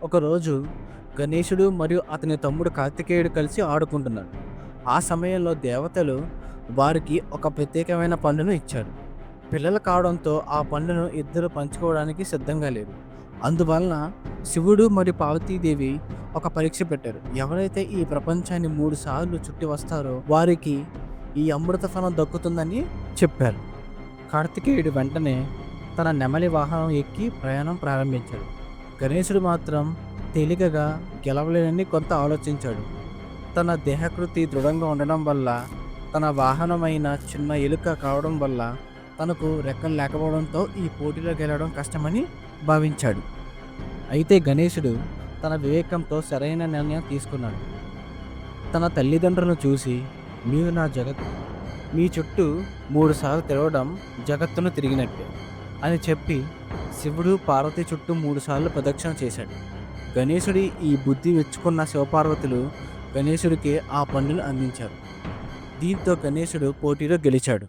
ఒకరోజు గణేశుడు మరియు అతని తమ్ముడు కార్తికేయుడు కలిసి ఆడుకుంటున్నారు. ఆ సమయంలో దేవతలు వారికి ఒక ప్రత్యేకమైన పండును ఇచ్చారు. పిల్లలు కావడంతో ఆ పండును ఇద్దరు పంచుకోవడానికి సిద్ధంగా లేరు. అందువలన శివుడు మరియు పార్వతీదేవి ఒక పరీక్ష పెట్టారు. ఎవరైతే ఈ ప్రపంచాన్ని 3 సార్లు చుట్టి వస్తారో వారికి ఈ అమృత ఫలం దక్కుతుందని చెప్పారు. కార్తికేయుడు వెంటనే తన నెమలి వాహనం ఎక్కి ప్రయాణం ప్రారంభించాడు. గణేశుడు మాత్రం తేలికగా గెలవలేనని కొంత ఆలోచించాడు. తన దేహకృతి దృఢంగా ఉండడం వల్ల, తన వాహనమైన చిన్న ఎలుక కావడం వల్ల, తనకు రెక్కలు లేకపోవడంతో ఈ పోటీలో గెలవడం కష్టమని భావించాడు. అయితే గణేశుడు తన వివేకంతో సరైన నిర్ణయం తీసుకున్నాడు. తన తల్లిదండ్రులను చూసి, "మీరు నా జగత్తు. మీ చుట్టూ 3 సార్లు తిరగడం జగత్తును తిరిగినట్టే" అని చెప్పి శివుడు పార్వతి చుట్టూ 3 సార్లు ప్రదక్షిణ చేశాడు. గణేశుడి ఈ బుద్ధి మెచ్చుకున్న శివపార్వతులు గణేశుడికి ఆ పండును అందించారు. దీంతో గణేశుడు పోటీలో గెలిచాడు.